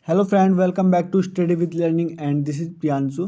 Hello friend, welcome back to study with learning and this is Priyanshu.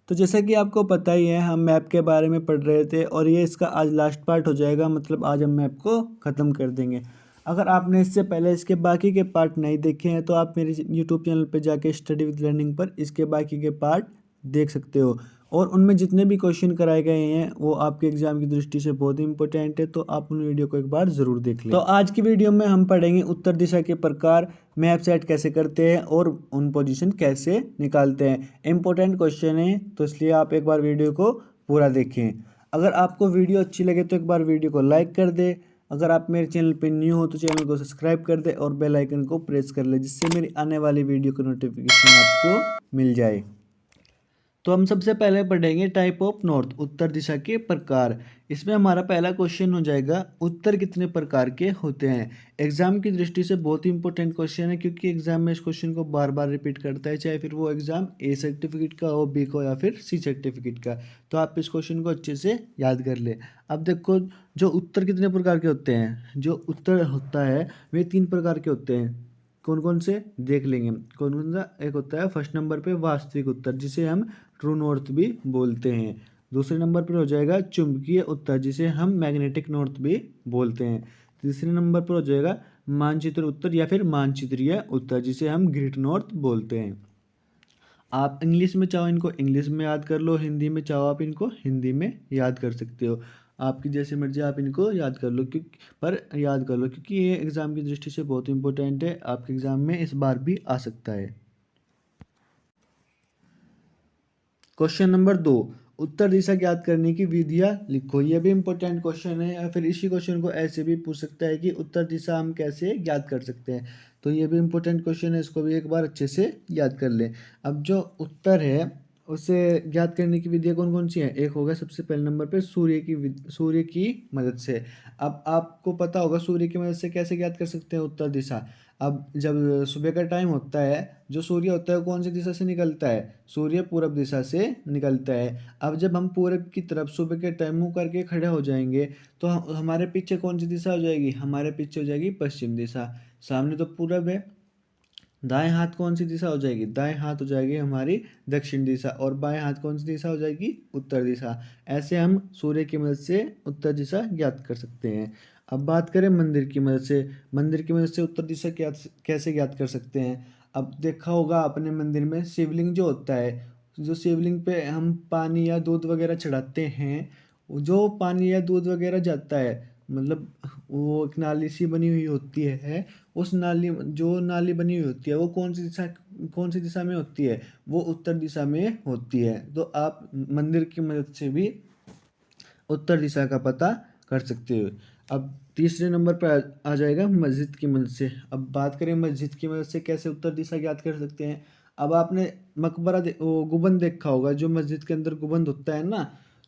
तो जैसा कि आपको पता ही है, हम मैप के बारे में पढ़ रहे थे और ये इसका आज लास्ट पार्ट हो जाएगा। मतलब आज हम मैप को ख़त्म कर देंगे। अगर आपने इससे पहले इसके बाकी के पार्ट नहीं देखे हैं तो आप मेरे यूट्यूब चैनल पे जाके स्टडी विद लर्निंग पर इसके बाकी के पार्ट देख सकते हो। और उनमें जितने भी क्वेश्चन कराए गए हैं वो आपके एग्जाम की दृष्टि से बहुत ही इंपॉर्टेंट है, तो आप उन वीडियो को एक बार ज़रूर देख लें। तो आज की वीडियो में हम पढ़ेंगे उत्तर दिशा के प्रकार, मैप सेट कैसे करते हैं और उन पोजीशन कैसे निकालते हैं। इंपॉर्टेंट क्वेश्चन है तो इसलिए आप एक बार वीडियो को पूरा देखें। अगर आपको वीडियो अच्छी लगे तो एक बार वीडियो को लाइक कर दे। अगर आप मेरे चैनल पे न्यू हो तो चैनल को सब्सक्राइब कर दे और बेल आइकन को प्रेस कर ले, जिससे मेरी आने वाली वीडियो की नोटिफिकेशन आपको मिल जाए। तो हम सबसे पहले पढ़ेंगे टाइप ऑफ नॉर्थ, उत्तर दिशा के प्रकार। इसमें हमारा पहला क्वेश्चन हो जाएगा, उत्तर कितने प्रकार के होते हैं। एग्जाम की दृष्टि से बहुत ही इंपॉर्टेंट क्वेश्चन है, क्योंकि एग्जाम में इस क्वेश्चन को बार बार रिपीट करता है, चाहे फिर वो एग्जाम ए सर्टिफिकेट का हो, बी को या फिर सी सर्टिफिकेट का। तो आप इस क्वेश्चन को अच्छे से याद कर ले। अब देखो, जो उत्तर कितने प्रकार के होते हैं, जो उत्तर होता है वे 3 प्रकार के होते हैं। कौन कौन से देख लेंगे। कौन कौन सा, एक होता है फर्स्ट नंबर पे वास्तविक उत्तर, जिसे हम ट्रू नॉर्थ भी बोलते हैं। दूसरे नंबर पर हो जाएगा चुंबकीय उत्तर, जिसे हम मैग्नेटिक नॉर्थ भी बोलते हैं। तीसरे नंबर पर हो जाएगा मानचित्र उत्तर या फिर मानचित्रीय उत्तर, जिसे हम ग्रिड नॉर्थ बोलते हैं। आप इंग्लिश में चाहो इनको इंग्लिश में याद कर लो, हिंदी में चाहो आप इनको हिंदी में याद कर सकते हो। आपकी जैसी मर्जी आप इनको याद कर लो, क्योंकि ये एग्ज़ाम की दृष्टि से बहुत इंपॉर्टेंट है। आपके एग्ज़ाम में इस बार भी आ सकता है। क्वेश्चन नंबर 2, उत्तर दिशा ज्ञात करने की विधियाँ लिखो। ये भी इंपॉर्टेंट क्वेश्चन है, या फिर इसी क्वेश्चन को ऐसे भी पूछ सकता है कि उत्तर दिशा हम कैसे ज्ञात कर सकते हैं। तो ये भी इंपॉर्टेंट क्वेश्चन है, इसको भी एक बार अच्छे से याद कर लें। अब जो उत्तर है उसे ज्ञात करने की विधियाँ कौन कौन सी हैं। एक होगा सबसे पहले नंबर पे सूर्य की मदद से। अब आपको पता होगा सूर्य की मदद से कैसे ज्ञात कर सकते हैं उत्तर दिशा। अब जब सुबह का टाइम होता है, जो सूर्य होता है वो कौन सी दिशा से निकलता है, सूर्य पूरब दिशा से निकलता है। अब जब हम पूरब की तरफ सुबह के टाइम मुँह करके खड़े हो जाएंगे तो हमारे पीछे कौन सी दिशा हो जाएगी, हमारे पीछे हो जाएगी पश्चिम दिशा। सामने तो पूरब है। दाएं हाथ कौन सी दिशा हो जाएगी, दाएं हाथ हो जाएगी हमारी दक्षिण दिशा, और बाएं हाथ कौन सी दिशा हो जाएगी, उत्तर दिशा। ऐसे हम सूर्य की मदद से उत्तर दिशा ज्ञात कर सकते हैं। अब बात करें मंदिर की मदद से। मंदिर की मदद से उत्तर दिशा कैसे ज्ञात कर सकते हैं। अब देखा होगा अपने मंदिर में शिवलिंग जो होता है, जो शिवलिंग पे हम पानी या दूध वगैरह चढ़ाते हैं, जो पानी या दूध वगैरह जाता है, मतलब वो एक नाली सी बनी हुई होती है। उस नाली बनी हुई होती है वो कौन सी दिशा में होती है, वो उत्तर दिशा में होती है। तो आप मंदिर की मदद से भी उत्तर दिशा का पता कर सकते हो। अब तीसरे नंबर पर आ जाएगा मस्जिद की मदद से। अब बात करें मस्जिद की मदद से कैसे उत्तर दिशा ज्ञात कर सकते हैं। अब आपने वो गुबंद देखा होगा, जो मस्जिद के अंदर गुबंद होता है ना,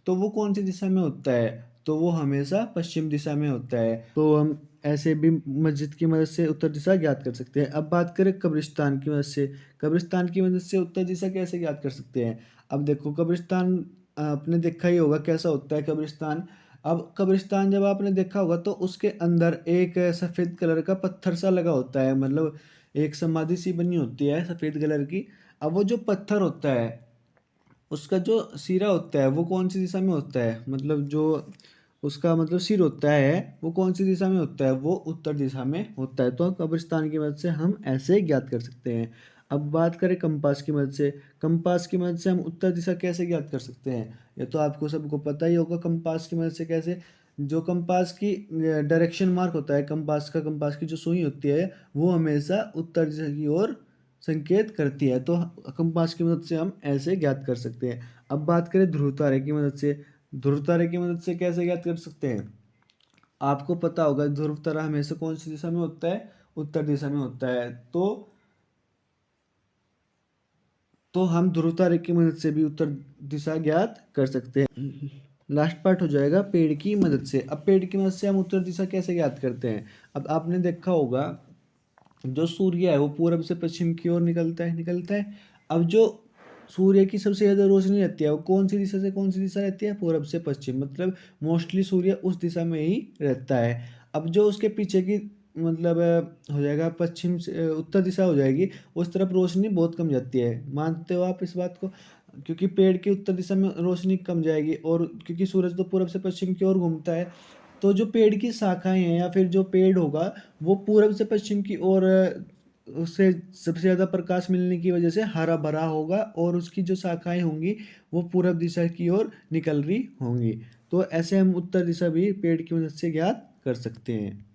तो वो कौन सी दिशा में होता है, तो वो हमेशा पश्चिम दिशा में होता है। तो हम ऐसे भी मस्जिद की मदद से उत्तर दिशा ज्ञात कर सकते हैं। अब बात करें कब्रिस्तान की मदद से। कब्रिस्तान की मदद से उत्तर दिशा कैसे ज्ञात कर सकते हैं। अब देखो, कब्रिस्तान आपने देखा ही होगा कैसा होता है कब्रिस्तान। अब कब्रिस्तान जब आपने देखा होगा तो उसके अंदर एक सफ़ेद कलर का पत्थर सा लगा होता है, मतलब एक समाधि सी बनी होती है सफ़ेद कलर की। अब वो जो पत्थर होता है उसका जो सिरा होता है वो कौन सी दिशा में होता है, मतलब जो उसका मतलब सिर होता है वो कौन सी दिशा में होता है, वो उत्तर दिशा में होता है। तो कब्रिस्तान की मदद से हम ऐसे ज्ञात कर सकते हैं। अब बात करें कंपास की मदद से। कंपास की मदद से हम उत्तर दिशा कैसे ज्ञात कर सकते हैं, ये तो आपको सबको पता ही होगा। कंपास की मदद से कैसे, जो कंपास की डायरेक्शन मार्क होता है, कंपास की जो सुई होती है वो हमेशा उत्तर दिशा की ओर संकेत करती है। तो कंपास की मदद से हम ऐसे ज्ञात कर सकते हैं। अब बात करें ध्रुव तारे की मदद से। ध्रुव तारे की मदद से कैसे ज्ञात कर सकते हैं। आपको पता होगा ध्रुव तारा हमेशा कौन सी दिशा में होता है, उत्तर दिशा में होता है। तो हम ध्रुव तारे की मदद से भी उत्तर दिशा ज्ञात कर सकते हैं। लास्ट पार्ट हो जाएगा पेड़ की मदद से। अब पेड़ की मदद से हम उत्तर दिशा कैसे ज्ञात करते हैं। अब आपने देखा होगा जो सूर्य है वो पूरब से पश्चिम की ओर निकलता है। अब जो सूर्य की सबसे ज़्यादा रोशनी रहती है वो कौन सी दिशा से कौन सी दिशा रहती है, पूरब से पश्चिम, मतलब मोस्टली सूर्य उस दिशा में ही रहता है। अब जो उसके पीछे की मतलब हो जाएगा पश्चिम से उत्तर दिशा हो जाएगी, उस तरफ रोशनी बहुत कम जाती है। मानते हो आप इस बात को? क्योंकि पेड़ की उत्तर दिशा में रोशनी कम जाएगी, और क्योंकि सूरज तो पूरब से पश्चिम की ओर घूमता है, तो जो पेड़ की शाखाएं हैं या फिर जो पेड़ होगा वो पूरब से पश्चिम की ओर उससे सबसे ज़्यादा प्रकाश मिलने की वजह से हरा भरा होगा, और उसकी जो शाखाएं होंगी वो पूरब दिशा की ओर निकल रही होंगी। तो ऐसे हम उत्तर दिशा भी पेड़ की मदद से ज्ञात कर सकते हैं।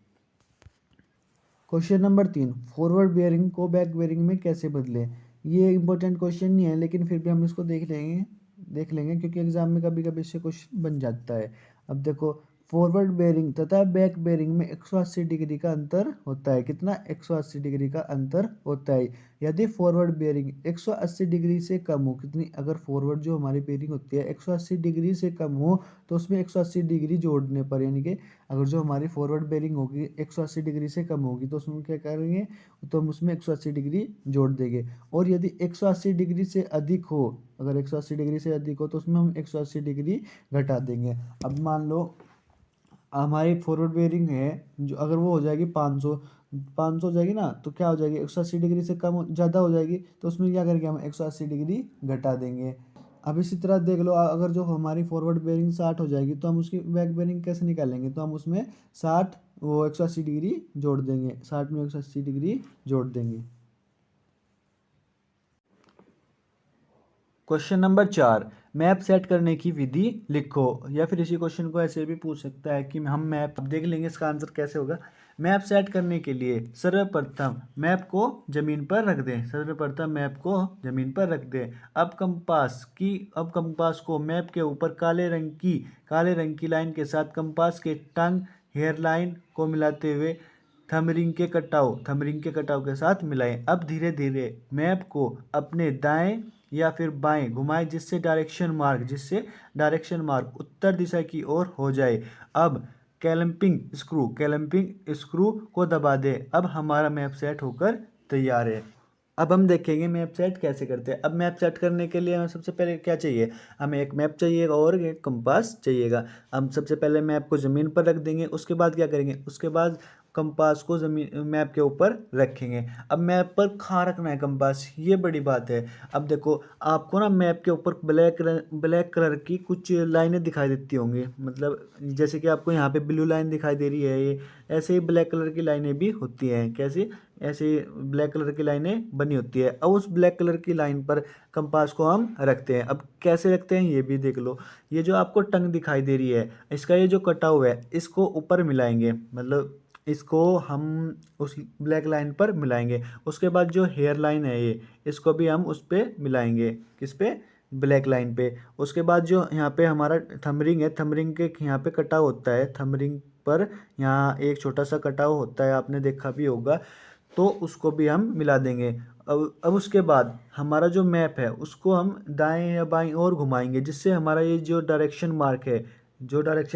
क्वेश्चन नंबर 3, फॉरवर्ड बेयरिंग को बैक बेयरिंग में कैसे बदलें? ये इंपॉर्टेंट क्वेश्चन नहीं है, लेकिन फिर भी हम इसको देख लेंगे क्योंकि एग्जाम में कभी कभी इससे क्वेश्चन बन जाता है। अब देखो, फॉरवर्ड बेयरिंग तथा बैक बेयरिंग में 180 डिग्री का अंतर होता है। कितना? 180 डिग्री का अंतर होता है। यदि फॉरवर्ड बेयरिंग 180 डिग्री से कम हो, कितनी? अगर फॉरवर्ड जो हमारी बेयरिंग होती है 180 डिग्री से कम हो, तो उसमें 180 डिग्री जोड़ने पर, यानी कि अगर जो हमारी फॉरवर्ड बेयरिंग होगी 180 डिग्री से कम होगी, तो उसमें क्या करेंगे? तो हम उसमें 180 डिग्री जोड़ देंगे। और यदि 180 डिग्री से अधिक हो, अगर 180 डिग्री से अधिक हो, तो उसमें हम 180 डिग्री घटा देंगे। अब मान लो हमारी फॉरवर्ड बेयरिंग है, जो अगर वो हो जाएगी 500 हो जाएगी ना, तो क्या हो जाएगी? 180 डिग्री से ज़्यादा हो जाएगी, तो उसमें क्या करेंगे? हम 180 डिग्री घटा देंगे। अब इसी तरह देख लो, अगर जो हमारी फॉरवर्ड बेयरिंग 60 हो जाएगी, तो हम उसकी बैक बेयरिंग कैसे निकालेंगे? तो हम उसमें 60 वो 180 डिग्री जोड़ देंगे, 60 में 180 डिग्री जोड़ देंगे। क्वेश्चन नंबर 4, मैप सेट करने की विधि लिखो। या फिर इसी क्वेश्चन को ऐसे भी पूछ सकता है कि हम मैप, अब देख लेंगे इसका आंसर कैसे होगा। मैप सेट करने के लिए सर्वप्रथम मैप को जमीन पर रख दें, सर्वप्रथम मैप को जमीन पर रख दें। अब कंपास को मैप के ऊपर काले रंग की लाइन के साथ कंपास के टंग हेयर लाइन को मिलाते हुए थंबरिंग के कटाव के साथ मिलाएं। अब धीरे धीरे मैप को अपने दाएं या फिर बाएं घुमाएं, जिससे डायरेक्शन मार्क उत्तर दिशा की ओर हो जाए। अब कैलम्पिंग स्क्रू को दबा दें। अब हमारा मैप सेट होकर तैयार है। अब हम देखेंगे मैप सेट कैसे करते हैं। अब मैप सेट करने के लिए हमें सबसे पहले क्या चाहिए? हमें एक मैप चाहिएगा और एक कंपास चाहिएगा। हम सबसे पहले मैप को ज़मीन पर रख देंगे, उसके बाद क्या करेंगे? उसके बाद कंपास को ज़मीन मैप के ऊपर रखेंगे। अब मैप पर कहाँ रखना है कंपास, ये बड़ी बात है। अब देखो, आपको ना मैप के ऊपर ब्लैक कलर की कुछ लाइनें दिखाई देती होंगी, मतलब जैसे कि आपको यहाँ पे ब्लू लाइन दिखाई दे रही है, ये ऐसे ही ब्लैक कलर की लाइनें भी होती हैं। कैसे? ऐसे ब्लैक कलर की लाइनें बनी होती है। अब उस ब्लैक कलर की लाइन पर कंपास को हम रखते हैं। अब कैसे रखते हैं ये भी देख लो। ये जो आपको टंग दिखाई दे रही है, इसका ये जो कटा हुआ है, इसको ऊपर मिलाएंगे, मतलब इसको हम उस ब्लैक लाइन पर मिलाएंगे। उसके बाद जो हेयर लाइन है ये, इसको भी हम उस पर मिलाएंगे। किस पे? ब्लैक लाइन पे। उसके बाद जो यहाँ पे हमारा थंबरिंग है, थंबरिंग के यहाँ पे कटाव होता है, थंबरिंग पर यहाँ एक छोटा सा कटाव होता है, आपने देखा भी होगा, तो उसको भी हम मिला देंगे। अब उसके बाद हमारा जो मैप है उसको हम दाएं या बाएं ओर घुमाएंगे, जिससे हमारा ये जो डायरेक्शन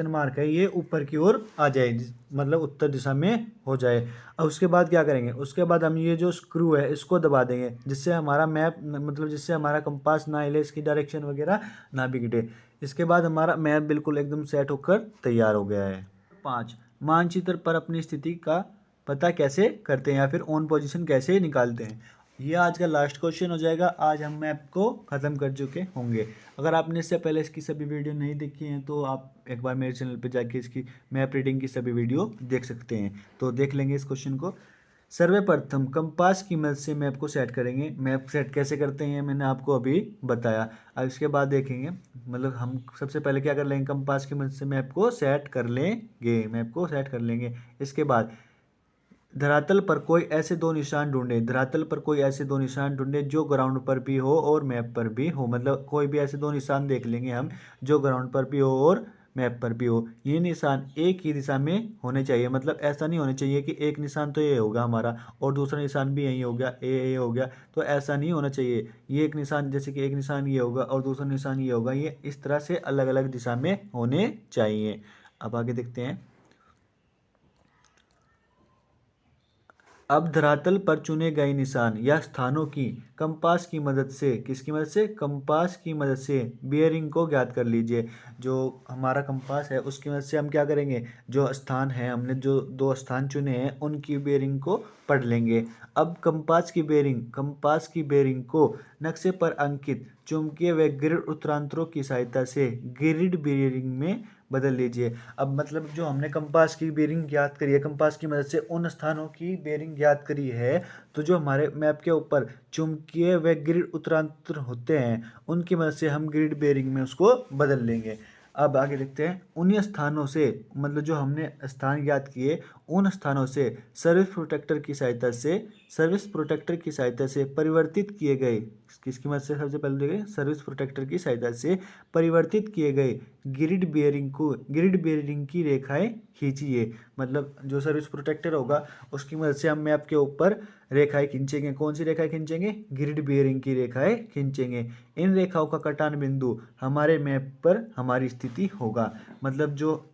मार्क है ये ऊपर की ओर आ जाए, मतलब उत्तर दिशा में हो जाए। अब उसके बाद क्या करेंगे? उसके बाद हम ये जो स्क्रू है इसको दबा देंगे, जिससे हमारा मैप, मतलब जिससे हमारा कंपास ना हिले, इसकी डायरेक्शन वगैरह ना बिगड़े। इसके बाद हमारा मैप बिल्कुल एकदम सेट होकर तैयार हो गया है। 5, मानचित्र पर अपनी स्थिति का पता कैसे करते हैं या फिर ऑन पोजीशन कैसे निकालते हैं। ये आज का लास्ट क्वेश्चन हो जाएगा। आज हम मैप को ख़त्म कर चुके होंगे। अगर आपने इससे पहले इसकी सभी वीडियो नहीं देखी हैं तो आप एक बार मेरे चैनल पर जाके इसकी मैप रीडिंग की सभी वीडियो देख सकते हैं। तो देख लेंगे इस क्वेश्चन को। सर्वप्रथम कंपास की मदद से मैप को सेट करेंगे। मैप सेट कैसे करते हैं मैंने आपको अभी बताया। अब इसके बाद देखेंगे, मतलब हम सबसे पहले क्या कर लेंगे? कंपास की मदद से मैप को सेट कर लेंगे। इसके बाद धरातल पर कोई ऐसे दो निशान ढूंढें जो ग्राउंड पर भी हो और मैप पर भी हो। मतलब कोई भी ऐसे दो निशान देख लेंगे हम जो ग्राउंड पर भी हो और मैप पर भी हो। ये निशान एक ही दिशा में होने चाहिए, मतलब ऐसा नहीं होना चाहिए कि एक निशान तो ये होगा हमारा और दूसरा निशान भी यही हो गया, ये हो गया, तो ऐसा नहीं होना चाहिए। ये एक निशान, जैसे कि एक निशान ये होगा और दूसरा निशान ये होगा, ये इस तरह से अलग अलग दिशा में होने चाहिए। अब आगे देखते हैं। अब धरातल पर चुने गए निशान या स्थानों की कंपास की मदद से, किसकी मदद से, कंपास की मदद से बियरिंग को ज्ञात कर लीजिए। जो हमारा कंपास है उसकी मदद से हम क्या करेंगे, जो स्थान है हमने जो 2 स्थान चुने हैं उनकी बियरिंग को पढ़ लेंगे। अब कंपास की बेरिंग को नक्शे पर अंकित चुंबकीय व ग्रिड उत्तरांतरों की सहायता से ग्रिड बेरिंग में बदल लीजिए। अब मतलब जो हमने कंपास की बेरिंग ज्ञात करी है, कंपास की मदद से उन स्थानों की बेरिंग ज्ञात करी है, तो जो हमारे मैप के ऊपर चुंबकीय व ग्रिड उत्तरांतर होते हैं उनकी मदद से हम ग्रिड बेरिंग में उसको बदल लेंगे। अब आगे देखते हैं, उन्हीं स्थानों से मतलब जो हमने स्थान ज्ञात किए उन स्थानों से सर्विस प्रोटेक्टर की सहायता से परिवर्तित किए गए, किसकी मदद से, सबसे पहले देखें, सर्विस प्रोटेक्टर की सहायता से परिवर्तित किए गए ग्रिड बेरिंग की रेखाएं खींचिए। मतलब जो सर्विस प्रोटेक्टर होगा उसकी मदद से हम मैप के ऊपर रेखाएं खींचेंगे। कौन सी रेखाएं खींचेंगे, ग्रिड बेरिंग की रेखाएं खींचेंगे। इन रेखाओं का कटान बिंदु हमारे मैप पर हमारी स्थिति होगा। मतलब जो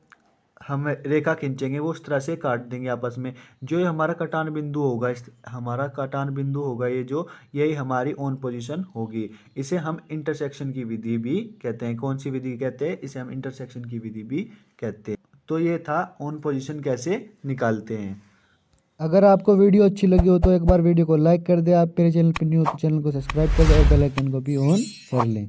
हम रेखा खींचेंगे वो उस तरह से काट देंगे आपस में, जो ये हमारा कटान बिंदु होगा, हमारा कटान बिंदु होगा ये जो, यही हमारी ऑन पोजीशन होगी। इसे हम इंटरसेक्शन की विधि भी कहते हैं। कौन सी विधि कहते हैं, इसे हम इंटरसेक्शन की विधि भी कहते हैं। तो ये था ऑन पोजीशन कैसे निकालते हैं। अगर आपको वीडियो अच्छी लगी हो तो एक बार वीडियो को लाइक कर दे। आप मेरे चैनल पर न्यू हो तो चैनल को सब्सक्राइब कर दे और बेल आइकन को भी ऑन कर लें।